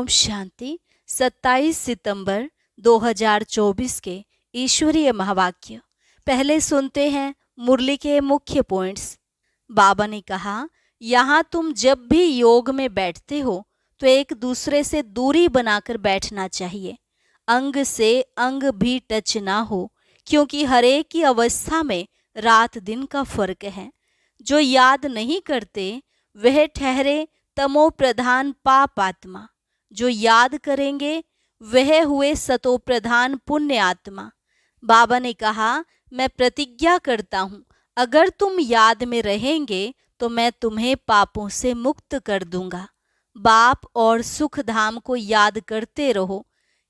ओम शांति। 27 सितंबर 2024 के ईश्वरीय महावाक्य। पहले सुनते हैं मुरली के मुख्य पॉइंट्स। बाबा ने कहा, यहाँ तुम जब भी योग में बैठते हो तो एक दूसरे से दूरी बनाकर बैठना चाहिए। अंग से अंग भी टच ना हो, क्योंकि हर एक की अवस्था में रात दिन का फर्क है। जो याद नहीं करते वह ठहरे तमो प्रधान पाप आत्मा, जो याद करेंगे वह हुए सतो प्रधान पुण्य आत्मा। बाबा ने कहा, मैं प्रतिज्ञा करता हूँ, अगर तुम याद में रहेंगे तो मैं तुम्हें पापों से मुक्त कर दूंगा। बाप और सुख धाम को याद करते रहो।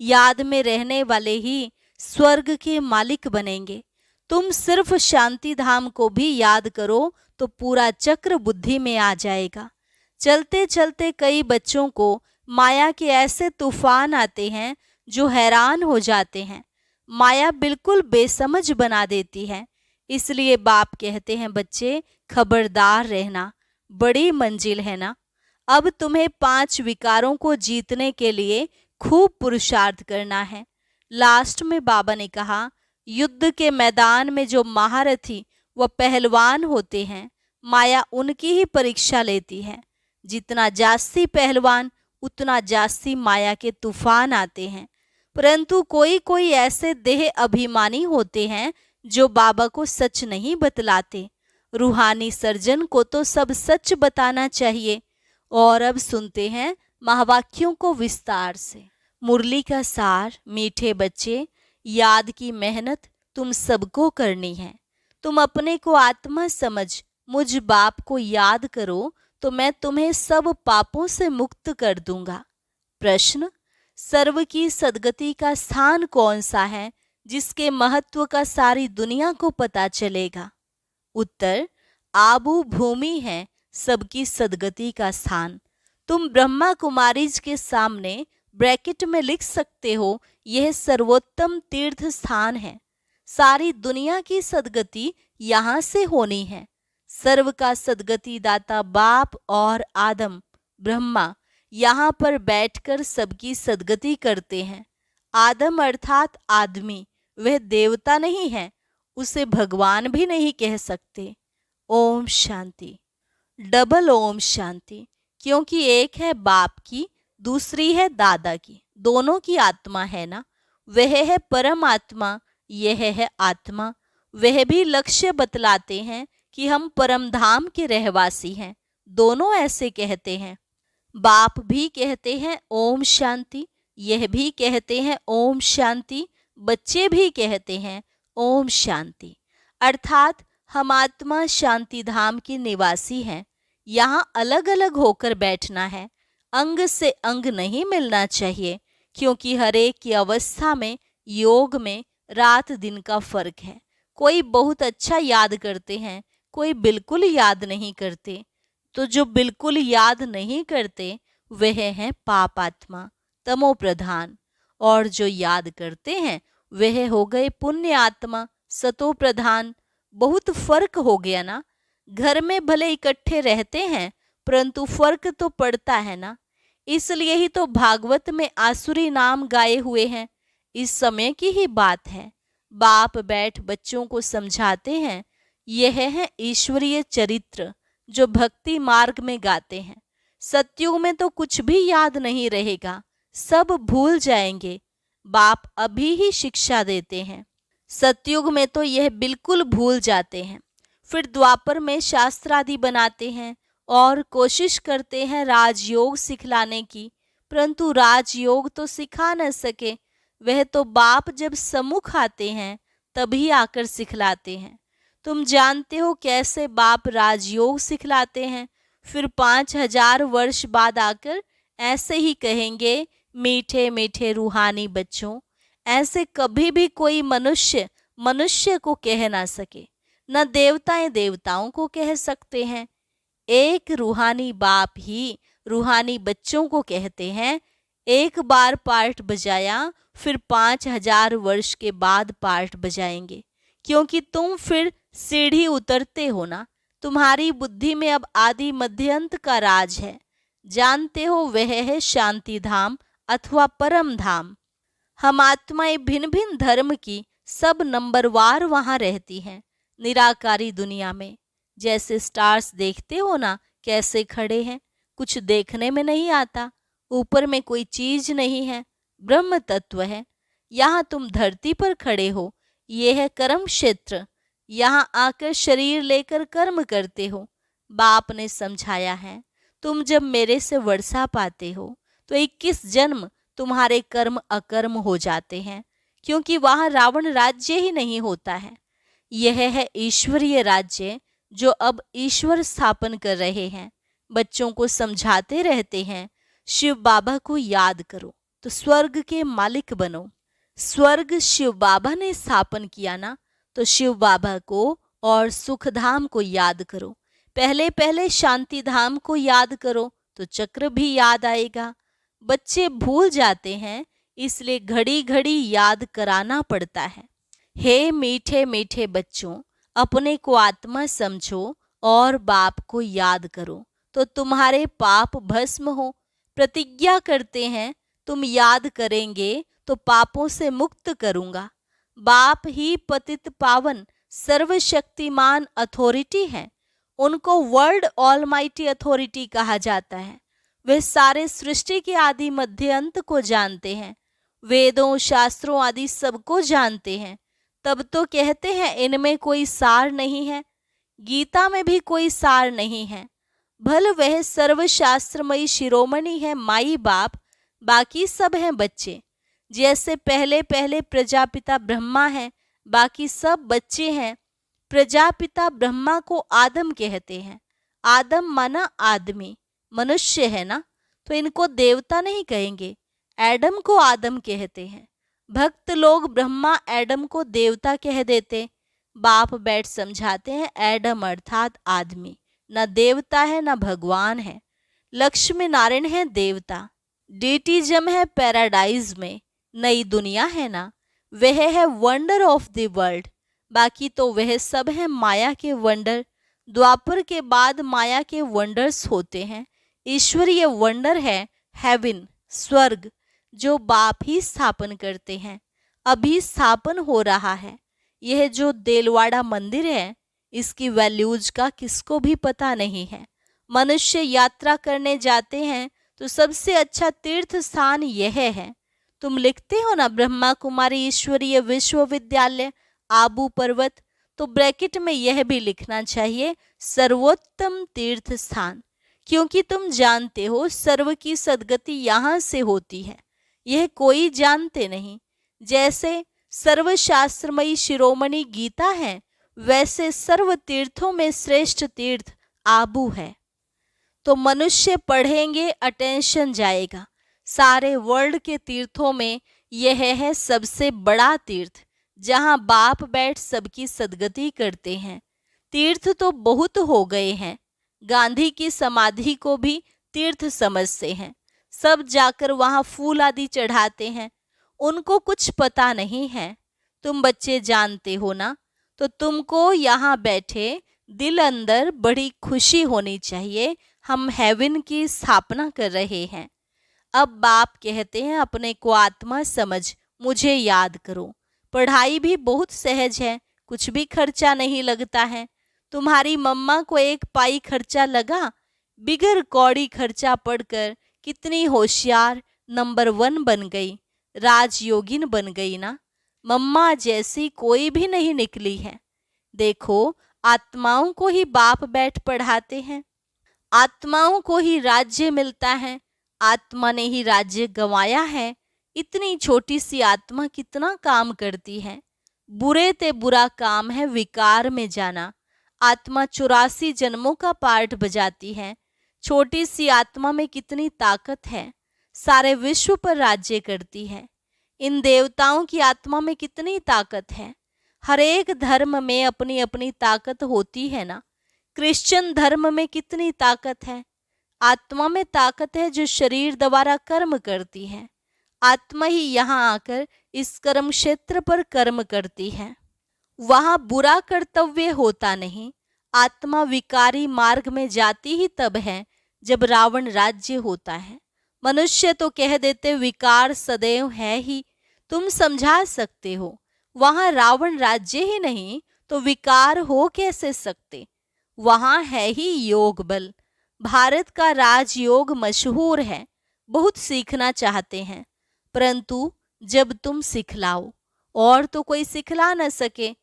याद में रहने वाले ही स्वर्ग के मालिक बनेंगे। तुम सिर्फ शांति धाम को भी याद करो तो पूरा चक्र बुद्धि में आ जाएगा। चलते चलते कई बच्चों को माया के ऐसे तूफान आते हैं जो हैरान हो जाते हैं। माया बिल्कुल बेसमझ बना देती है। इसलिए बाप कहते हैं, बच्चे खबरदार रहना, बड़ी मंजिल है ना। अब तुम्हें 5 विकारों को जीतने के लिए खूब पुरुषार्थ करना है। लास्ट में बाबा ने कहा, युद्ध के मैदान में जो महारथी व पहलवान होते हैं, माया उनकी ही परीक्षा लेती है। जितना जास्ती पहलवान उतना जास्ती माया के तूफान आते हैं। परंतु कोई कोई ऐसे देह अभिमानी होते हैं जो बाबा को सच नहीं बतलाते। रूहानी सर्जन को तो सब सच बताना चाहिए। और अब सुनते हैं महावाक्यों को विस्तार से। मुरली का सार। मीठे बच्चे, याद की मेहनत तुम सबको करनी है। तुम अपने को आत्मा समझ मुझ बाप को याद करो तो मैं तुम्हें सब पापों से मुक्त कर दूंगा। प्रश्न, सर्व की सद्गति का स्थान कौन सा है जिसके महत्व का सारी दुनिया को पता चलेगा? उत्तर, आबू भूमि है सबकी सद्गति का स्थान। तुम ब्रह्मा कुमारीज के सामने ब्रैकेट में लिख सकते हो, यह सर्वोत्तम तीर्थ स्थान है। सारी दुनिया की सद्गति यहाँ से होनी है। सर्व का सद्गति दाता बाप और आदम ब्रह्मा यहाँ पर बैठकर सबकी सद्गति करते हैं। आदम अर्थात आदमी, वह देवता नहीं है, उसे भगवान भी नहीं कह सकते। ओम शांति। डबल ओम शांति, क्योंकि एक है बाप की, दूसरी है दादा की, दोनों की आत्मा है ना। वह है परम आत्मा, यह है आत्मा। वह भी लक्ष्य बतलाते हैं कि हम परम धाम के रहवासी हैं। दोनों ऐसे कहते हैं। बाप भी कहते हैं ओम शांति, यह भी कहते हैं ओम शांति, बच्चे भी कहते हैं ओम शांति। अर्थात हम आत्मा शांति धाम के निवासी हैं। यहाँ अलग अलग होकर बैठना है। अंग से अंग नहीं मिलना चाहिए, क्योंकि हर एक की अवस्था में योग में रात दिन का फर्क है। कोई बहुत अच्छा याद करते हैं, कोई बिल्कुल याद नहीं करते। तो जो बिल्कुल याद नहीं करते वह है पाप आत्मा, तमो प्रधान। और जो याद करते हैं वह हो गए पुण्य आत्मा, सतो प्रधान। बहुत फर्क हो गया ना। घर में भले इकट्ठे रहते हैं परंतु फर्क तो पड़ता है ना। इसलिए ही तो भागवत में आसुरी नाम गाए हुए हैं। इस समय की ही बात है। बाप बैठ बच्चों को समझाते हैं। यह है ईश्वरीय चरित्र जो भक्ति मार्ग में गाते हैं। सतयुग में तो कुछ भी याद नहीं रहेगा, सब भूल जाएंगे। बाप अभी ही शिक्षा देते हैं। सतयुग में तो यह बिल्कुल भूल जाते हैं। फिर द्वापर में शास्त्र आदि बनाते हैं और कोशिश करते हैं राजयोग सिखलाने की, परंतु राजयोग तो सिखा न सके। वह तो बाप जब सम्मुख आते हैं तभी आकर सिखलाते हैं। तुम जानते हो कैसे बाप राजयोग सिखलाते हैं। फिर 5000 वर्ष बाद आकर ऐसे ही कहेंगे, मीठे मीठे रूहानी बच्चों। ऐसे कभी भी कोई मनुष्य को कह ना सके, न देवताएं देवताओं को कह सकते हैं। एक रूहानी बाप ही रूहानी बच्चों को कहते हैं। एक बार पार्ट बजाया, फिर 5000 वर्ष के बाद पार्ट बजाएंगे, क्योंकि तुम फिर सीढ़ी उतरते हो ना। तुम्हारी बुद्धि में अब आदि मध्य अंत का राज है। जानते हो वह है शांति धाम अथवा परम धाम। हम आत्माएं भिन्न भिन्न धर्म की सब नंबरवार वहां रहती हैं निराकारी दुनिया में। जैसे स्टार्स देखते हो ना कैसे खड़े हैं, कुछ देखने में नहीं आता, ऊपर में कोई चीज नहीं है, ब्रह्म तत्व है। यहाँ तुम धरती पर खड़े हो, ये है कर्म क्षेत्र। यहाँ आकर शरीर लेकर कर्म करते हो। बाप ने समझाया है, तुम जब मेरे से वर्षा पाते हो तो 21 जन्म तुम्हारे कर्म अकर्म हो जाते हैं, क्योंकि वहां रावण राज्य ही नहीं होता है। यह है ईश्वरीय राज्य जो अब ईश्वर स्थापन कर रहे हैं। बच्चों को समझाते रहते हैं, शिव बाबा को याद करो तो स्वर्ग के मालिक बनो। स्वर्ग शिव बाबा ने स्थापन किया ना, तो शिव बाबा को और सुखधाम को याद करो। पहले पहले शांति धाम को याद करो तो चक्र भी याद आएगा। बच्चे भूल जाते हैं, इसलिए घड़ी घड़ी याद कराना पड़ता है। हे मीठे मीठे बच्चों, अपने को आत्मा समझो और बाप को याद करो तो तुम्हारे पाप भस्म हो। प्रतिज्ञा करते हैं, तुम याद करेंगे तो पापों से मुक्त करूंगा। बाप ही पतित पावन सर्वशक्तिमान अथॉरिटी है। उनको वर्ल्ड ऑलमाइटी अथॉरिटी कहा जाता है। वे सारे सृष्टि के आदि मध्य अंत को जानते हैं, वेदों शास्त्रों आदि सबको जानते हैं। तब तो कहते हैं इनमें कोई सार नहीं है। गीता में भी कोई सार नहीं है। भल वह सर्वशास्त्रमयी शिरोमणि है माई बाप, बाकी सब हैं बच्चे। जैसे पहले पहले प्रजापिता ब्रह्मा है, बाकी सब बच्चे हैं। प्रजापिता ब्रह्मा को आदम कहते हैं। आदम माना आदमी, मनुष्य है ना, तो इनको देवता नहीं कहेंगे। एडम को आदम कहते हैं। भक्त लोग ब्रह्मा एडम को देवता कह देते। बाप बैठ समझाते हैं, एडम अर्थात आदमी न देवता है न भगवान है। लक्ष्मी नारायण है देवता। डेटिज्म है पैराडाइज में, नई दुनिया है ना, वह है वंडर ऑफ द वर्ल्ड। बाकी तो वह सब है माया के वंडर। द्वापर के बाद माया के वंडर्स होते हैं। ईश्वरीय वंडर है हेवन, स्वर्ग, जो बाप ही स्थापन करते हैं। अभी स्थापन हो रहा है। यह जो देलवाड़ा मंदिर है, इसकी वैल्यूज का किसको भी पता नहीं है। मनुष्य यात्रा करने जाते हैं तो सबसे अच्छा तीर्थ स्थान यह है। तुम लिखते हो ना ब्रह्मा कुमारी ईश्वरीय विश्वविद्यालय आबू पर्वत, तो ब्रैकेट में यह भी लिखना चाहिए सर्वोत्तम तीर्थ स्थान, क्योंकि तुम जानते हो सर्व की सद्गति यहाँ से होती है। यह कोई जानते नहीं। जैसे सर्वशास्त्रमयी शिरोमणि गीता है, वैसे सर्व तीर्थों में श्रेष्ठ तीर्थ आबू है। तो मनुष्य पढ़ेंगे, अटेंशन जाएगा। सारे वर्ल्ड के तीर्थों में यह है सबसे बड़ा तीर्थ, जहाँ बाप बैठ सबकी सद्गति करते हैं। तीर्थ तो बहुत हो गए हैं। गांधी की समाधि को भी तीर्थ समझते हैं। सब जाकर वहां फूल आदि चढ़ाते हैं। उनको कुछ पता नहीं है। तुम बच्चे जानते हो ना, तो तुमको यहाँ बैठे दिल अंदर बड़ी खुशी होनी चाहिए। हम हेवन की स्थापना कर रहे हैं। अब बाप कहते हैं अपने को आत्मा समझ, मुझे याद करो। पढ़ाई भी बहुत सहज है, कुछ भी खर्चा नहीं लगता है। तुम्हारी मम्मा को 1 पाई खर्चा लगा, बिगर कौड़ी खर्चा पढ़कर कितनी होशियार नंबर 1 बन गई, राजयोगिन बन गई ना। मम्मा जैसी कोई भी नहीं निकली है। देखो, आत्माओं को ही बाप बैठ पढ़ाते हैं। आत्माओं को ही राज्य मिलता है। आत्मा ने ही राज्य गंवाया है। इतनी छोटी सी आत्मा कितना काम करती है। बुरे ते बुरा काम है विकार में जाना। आत्मा 84 जन्मों का पार्ट बजाती है। छोटी सी आत्मा में कितनी ताकत है, सारे विश्व पर राज्य करती है। इन देवताओं की आत्मा में कितनी ताकत है। हर एक धर्म में अपनी अपनी ताकत होती है ना। क्रिश्चियन धर्म में कितनी ताकत है। आत्मा में ताकत है जो शरीर द्वारा कर्म करती है। आत्मा ही यहाँ आकर इस कर्म क्षेत्र पर कर्म करती है। वहाँ बुरा कर्तव्य होता नहीं। आत्मा विकारी मार्ग में जाती ही तब है जब रावण राज्य होता है। मनुष्य तो कह देते विकार सदैव है ही, तुम समझा सकते हो। वहां रावण राज्य ही नहीं तो विकार हो कैसे सकते। वहां है ही योग बल। भारत का राजयोग मशहूर है, बहुत सीखना चाहते हैं, परंतु जब तुम सिखलाओ और तो कोई सिखला न सके।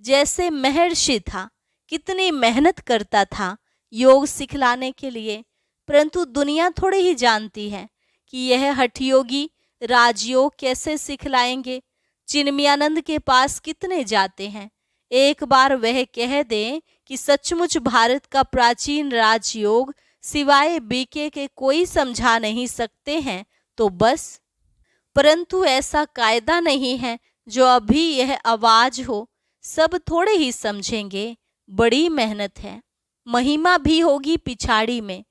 जैसे महर्षि था, कितनी मेहनत करता था योग सिखलाने के लिए, परंतु दुनिया थोड़ी ही जानती है कि यह हठयोगी राजयोग कैसे सिखलाएंगे। चिन्मयानंद के पास कितने जाते हैं, एक बार वह कह दें कि सचमुच भारत का प्राचीन राजयोग सिवाय बीके के कोई समझा नहीं सकते हैं तो बस। परंतु ऐसा कायदा नहीं है जो अभी यह आवाज हो, सब थोड़े ही समझेंगे। बड़ी मेहनत है, महिमा भी होगी पिछाड़ी में।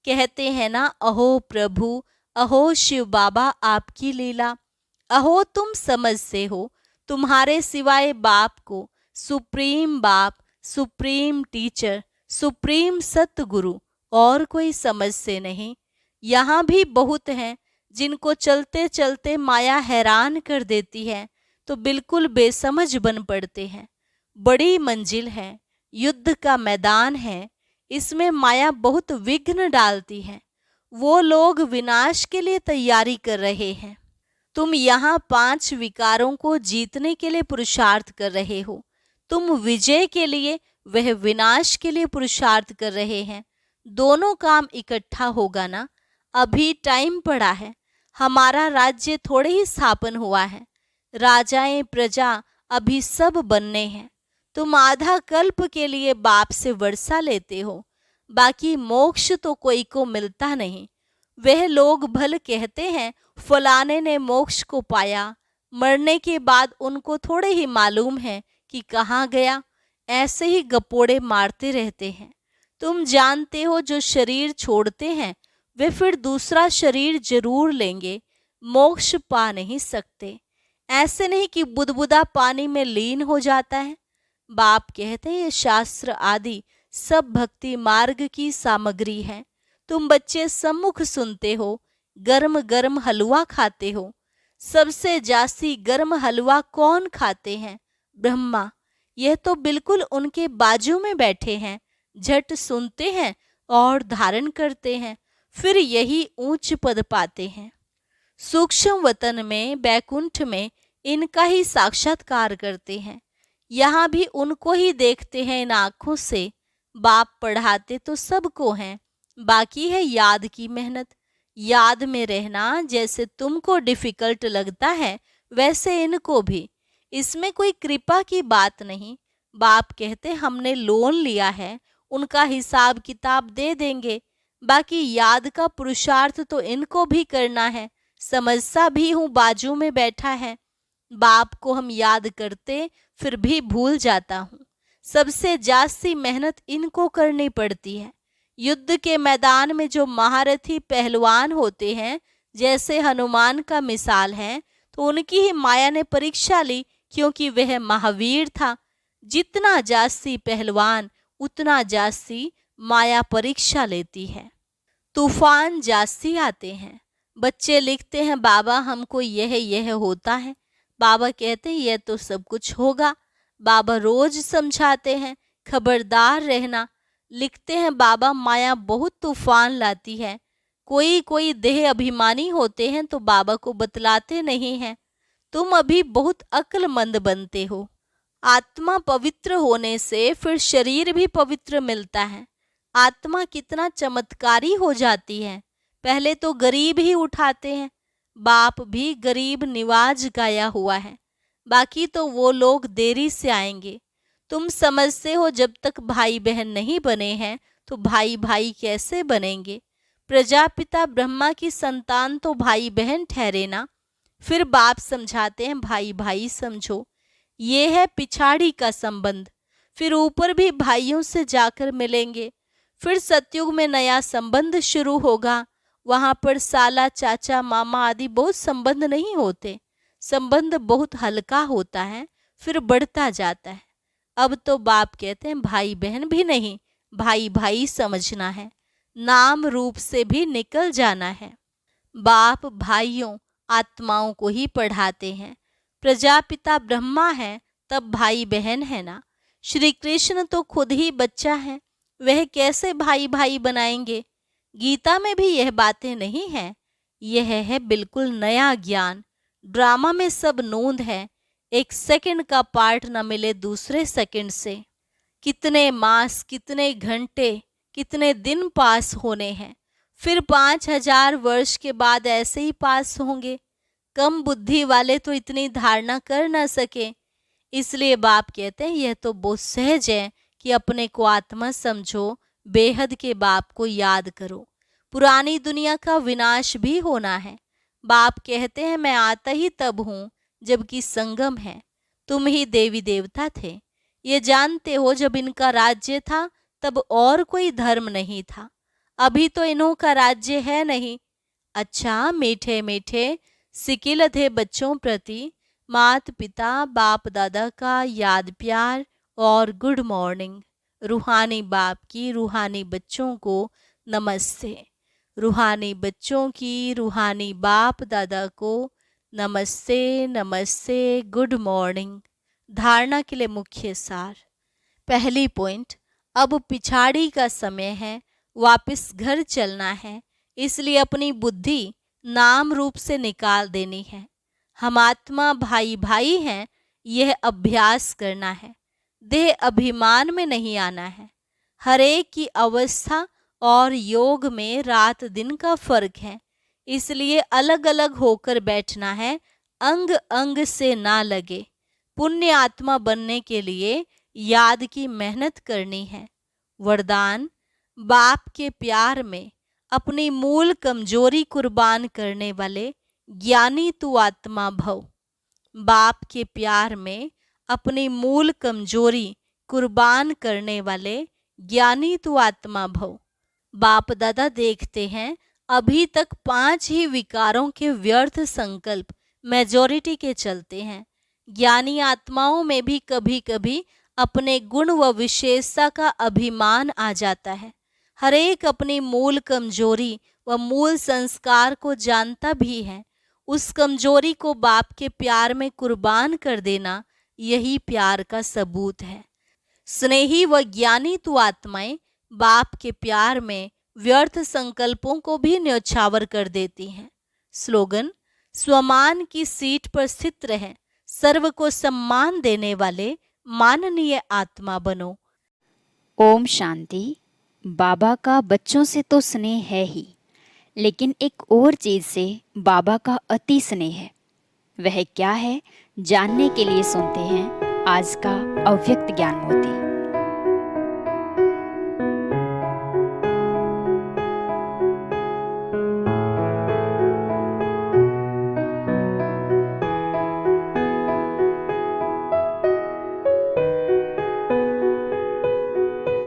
कहते हैं ना, अहो प्रभु, अहो शिव बाबा आपकी लीला। अहो तुम समझ से हो, तुम्हारे सिवाय बाप को सुप्रीम बाप, सुप्रीम टीचर, सुप्रीम सतगुरु और कोई समझ से नहीं। यहाँ भी बहुत हैं जिनको चलते चलते माया हैरान कर देती है तो बिल्कुल बेसमझ बन पड़ते हैं। बड़ी मंजिल है, युद्ध का मैदान है, इसमें माया बहुत विघ्न डालती है। वो लोग विनाश के लिए तैयारी कर रहे हैं, तुम यहाँ 5 विकारों को जीतने के लिए पुरुषार्थ कर रहे हो। तुम विजय के लिए, वह विनाश के लिए पुरुषार्थ कर रहे हैं। दोनों काम इकट्ठा होगा ना। अभी टाइम पड़ा है, हमारा राज्य थोड़े ही स्थापन हुआ है। राजाएं प्रजा अभी सब बनने हैं। तुम आधा कल्प के लिए बाप से वर्षा लेते हो, बाकी मोक्ष तो कोई को मिलता नहीं। वह लोग भल कहते हैं फलाने ने मोक्ष को पाया, मरने के बाद उनको थोड़े ही मालूम है कि कहाँ गया। ऐसे ही गपोड़े मारते रहते हैं। तुम जानते हो जो शरीर छोड़ते हैं वे फिर दूसरा शरीर जरूर लेंगे, मोक्ष पा नहीं सकते। ऐसे नहीं कि बुदबुदा पानी में लीन हो जाता है। बाप कहते हैं ये शास्त्र आदि सब भक्ति मार्ग की सामग्री है। तुम बच्चे सम्मुख सुनते हो, गर्म गर्म हलवा खाते हो। सबसे जास्ती गर्म हलवा कौन खाते हैं? ब्रह्मा। यह तो बिल्कुल उनके बाजू में बैठे हैं, झट सुनते हैं और धारण करते हैं, फिर यही ऊंच पद पाते हैं। सूक्ष्म वतन में, बैकुंठ में इनका ही साक्षात्कार करते हैं। यहाँ भी उनको ही देखते हैं इन आँखों से। बाप पढ़ाते तो सबको हैं, बाकी है याद की मेहनत। याद में रहना जैसे तुमको डिफिकल्ट लगता है वैसे इनको भी। इसमें कोई कृपा की बात नहीं। बाप कहते हमने लोन लिया है, उनका हिसाब किताब दे देंगे, बाकी याद का पुरुषार्थ तो इनको भी करना है। समझता भी हूँ बाजू में बैठा है। बाप को हम याद करते फिर भी भूल जाता हूँ। सबसे जास्ती मेहनत इनको करनी पड़ती है। युद्ध के मैदान में जो महारथी पहलवान होते हैं, जैसे हनुमान का मिसाल है, तो उनकी ही माया ने परीक्षा ली, क्योंकि वह महावीर था। जितना जास्ती पहलवान उतना जास्ती माया परीक्षा लेती है। तूफान जास्ती आते हैं। बच्चे लिखते हैं बाबा हमको यह होता है। बाबा कहते हैं यह तो सब कुछ होगा। बाबा रोज समझाते हैं खबरदार रहना। लिखते हैं बाबा माया बहुत तूफान लाती है। कोई कोई देह अभिमानी होते हैं तो बाबा को बतलाते नहीं हैं। तुम अभी बहुत अक्लमंद बनते हो। आत्मा पवित्र होने से फिर शरीर भी पवित्र मिलता है। आत्मा कितना चमत्कारी हो जाती है। पहले तो गरीब ही उठाते हैं। बाप भी गरीब निवाज गाया हुआ है, बाकी तो वो लोग देरी से आएंगे। तुम समझते हो जब तक भाई बहन नहीं बने हैं तो भाई भाई कैसे बनेंगे। प्रजापिता ब्रह्मा की संतान तो भाई बहन ठहरे ना। फिर बाप समझाते हैं भाई भाई समझो, ये है पिछाड़ी का संबंध। फिर ऊपर भी भाइयों से जाकर मिलेंगे। फिर सतयुग में नया संबंध शुरू होगा। वहां पर साला चाचा मामा आदि बहुत संबंध नहीं होते। संबंध बहुत हल्का होता है, फिर बढ़ता जाता है। अब तो बाप कहते हैं भाई बहन भी नहीं, भाई भाई समझना है। नाम रूप से भी निकल जाना है। बाप भाइयों आत्माओं को ही पढ़ाते हैं। प्रजापिता ब्रह्मा है, तब भाई बहन है ना। श्री कृष्ण तो खुद ही बच्चा है, वह कैसे भाई भाई बनाएंगे। गीता में भी यह बातें नहीं है। यह है बिल्कुल नया ज्ञान। ड्रामा में सब नोंद है, एक सेकंड का पार्ट न मिले दूसरे सेकंड से। कितने मास, कितने घंटे, कितने दिन पास होने हैं, फिर 5000 वर्ष के बाद ऐसे ही पास होंगे। कम बुद्धि वाले तो इतनी धारणा कर ना सके। इसलिए बाप कहते हैं यह तो बहुत सहज है कि अपने को आत्मा समझो, बेहद के बाप को याद करो। पुरानी दुनिया का विनाश भी होना है। बाप कहते हैं मैं आता ही तब हूँ जबकि संगम है। तुम ही देवी देवता थे, ये जानते हो। जब इनका राज्य था तब और कोई धर्म नहीं था। अभी तो इन्हों का राज्य है नहीं। अच्छा, मीठे मीठे सिकिल थे बच्चों प्रति मात पिता बाप दादा का याद प्यार और गुड मॉर्निंग। रूहानी बाप की रूहानी बच्चों को नमस्ते। रूहानी बच्चों की रूहानी बाप दादा को नमस्ते नमस्ते, गुड मॉर्निंग। धारणा के लिए मुख्य सार। पहली पॉइंट, अब पिछाड़ी का समय है, वापस घर चलना है। इसलिए अपनी बुद्धि नाम रूप से निकाल देनी है। हम आत्मा भाई भाई हैं, यह अभ्यास करना है। देह अभिमान में नहीं आना है। हर एक की अवस्था और योग में रात दिन का फर्क है, इसलिए अलग अलग होकर बैठना है, अंग अंग से ना लगे। पुण्य आत्मा बनने के लिए याद की मेहनत करनी है। वरदान, बाप के प्यार में अपनी मूल कमजोरी कुर्बान करने वाले ज्ञानी तू आत्मा भव। बाप के प्यार में अपनी मूल कमजोरी कुर्बान करने वाले ज्ञानी तू आत्मा भव। बाप दादा देखते हैं अभी तक 5 ही विकारों के व्यर्थ संकल्प मेजॉरिटी के चलते हैं। ज्ञानी आत्माओं में भी कभी कभी अपने गुण व विशेषता का अभिमान आ जाता है। हर एक अपनी मूल कमजोरी व मूल संस्कार को जानता भी है। उस कमजोरी को बाप के प्यार में कुर्बान कर देना, यही प्यार का सबूत है। स्नेही व ज्ञानी तू आत्माएं बाप के प्यार में व्यर्थ संकल्पों को भी न्यौछावर कर देती हैं। स्लोगन, स्वमान की सीट पर स्थित रहें, सर्व को सम्मान देने वाले माननीय आत्मा बनो। ओम शांति। बाबा का बच्चों से तो स्नेह है ही, लेकिन एक और चीज़ से बाबा का अति स्नेह है। वह क्या है, जानने के लिए सुनते हैं आज का अव्यक्त ज्ञान मोती।